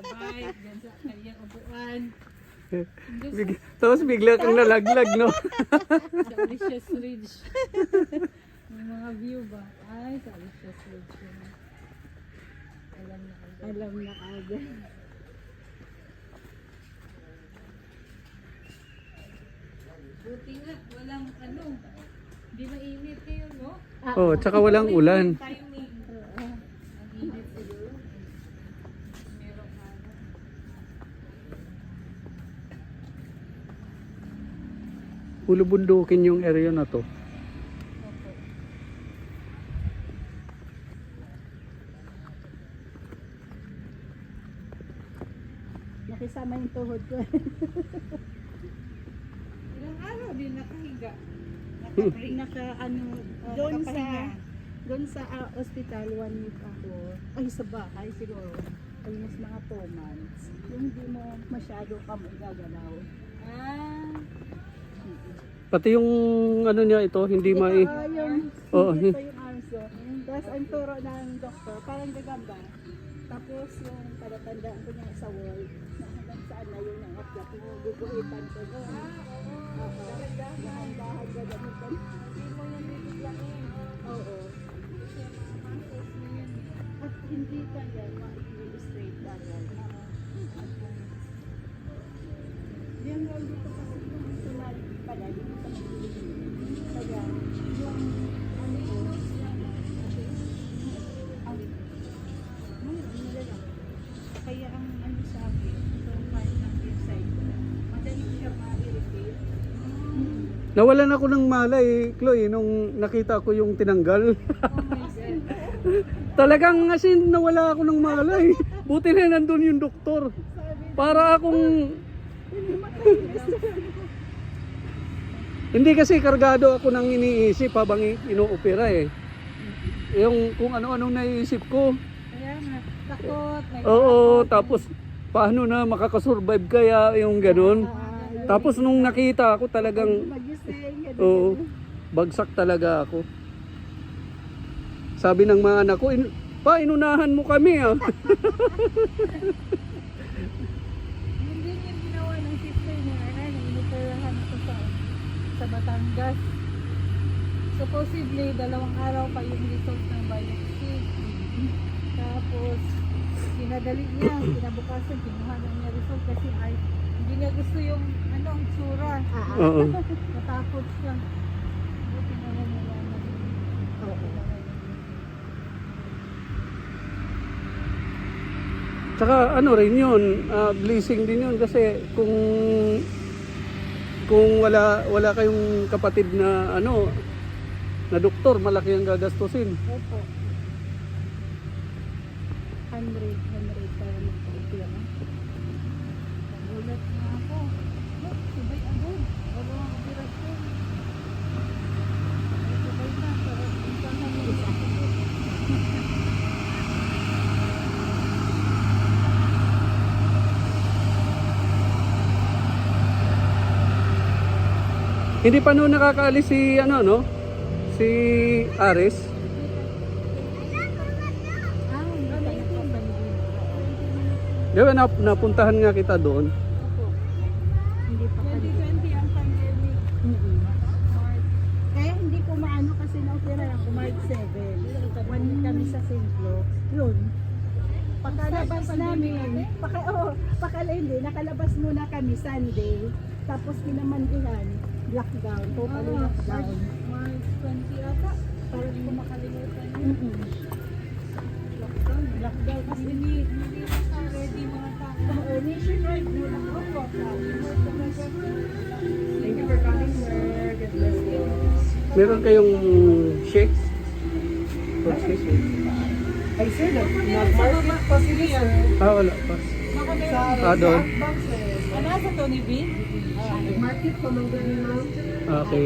sabay, dyan sa kanyang upuan. Tapos bigla kang nalaglag, no? Sa Alicia's Ridge. May mga view ba? Ay, sa Alicia's Ridge yun. Alam na agad. Alam na agad. Buti nga, walang ano. Hindi mainit kayo, no? Oh, tsaka walang ulan. Timing. Ang init siguro. Merong ano. Pulo bundukin yung area na to. Opo. Nakisama yung tuhod ko. Ilang araw din nakahiga. Naka ano, doon sa ospital 1 week ako. Ay sa bahay siguro. Almost mga 2 months. Yung hindi mo masyado ka magagalaw. Ah, Pati yung ano niya ito, hindi mai... Yung, Oo. ito yung arms ko. Tapos ang turo ng doktor, parang gagamba. Tapos yung palatandaan ko niya sa wall, na hanggang saan na yung nangatya, pinuguguhitan ko doon. Oo. Dahan-dahan gagamitan. hindi mo yung bibiglain. Oo. At hindi kaya ma-illustrate lang. Yan nga dito kasi yung sunod pala, dito sa mag-illustrate. Kaya yung ano yun, kaya ang ano sa akin, itong part ng website ko, madali siya ma-irritate. Nawalan ako ng malay, Chloe, nung nakita ko yung tinanggal. Oh my God. Talagang kasi nawala ako ng malay. Buti na nandun yung doktor. Para akong... Hindi kasi kargado ako nang iniisip habang inuopera eh. Yung kung ano-anong naiisip ko. Kaya nga, takot. May Oo, tapos paano na makakasurvive kaya yung ganun. Tapos nung nakita ako talagang, Magising, oo, bagsak talaga ako. Sabi ng mga anak ko, pa, inunahan mo kami ah. Yun din yung ginawa ng sister niya, inoperahan ko sa Batangas. Supposedly, 2 araw pa yung result ng biopsy. Tapos, sinadali niya, kinabukasan, kinuha na niya result kasi ay, hindi niya gusto yung ang tsura. Oo. Natakot siya. Buti na lang nalaman. Oo. Tsaka ano rin yun, blessing din yun kasi kung wala kayong kapatid na ano na doktor, malaki ang gagastusin. Opo. 100 para magpapila. Nagulat na ako. Look, subay agad. Wala ang operasyon. Subay na. Pero puntahan mo sa Hindi pa noon nakakaalis si ano no? Si Aris. Di ba napuntahan nga kita doon? Hindi pa kami. 2020 ang pandemic. March. Kaya hindi ko maano kasi na-opera ako March 7. 1 week kami sa St. Luke. Yun. Pakalabas namin. Pakala hindi. Nakalabas muna kami Sunday. Tapos pinamandihan. Lockdown. Totally lockdown. March 20 ata. Parang hindi ko makalimutan yun. Lockdown. Lockdown. Kasi hindi na ready mga tao. Oo, nationwide muna. Opo. Thank you for coming, sir. God bless you. Meron kayong shake? Fruit shake? Ay sir, nag-market pa sila sir. Wala pa. Doon. Nasa Tony B? Nag-market pa man ganun ma'am. Okay.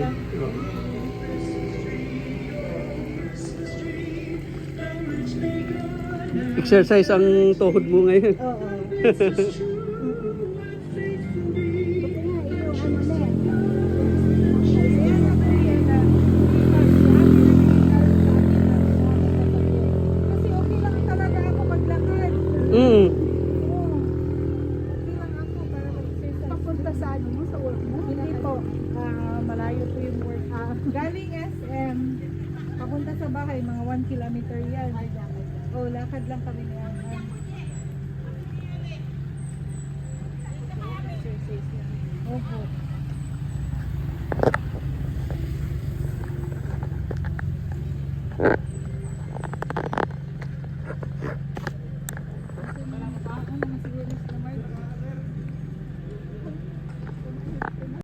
Exercise ang tuhod mo ngayon. Oo. Buti nga, yung ano na. Ayan na ba yan na? Kasi okay lang talaga ako maglakad. Mm. Oo. SM, papunta sa bahay, mga 1 kilometer yan. Oh, lakad lang kami ngayon. Opo.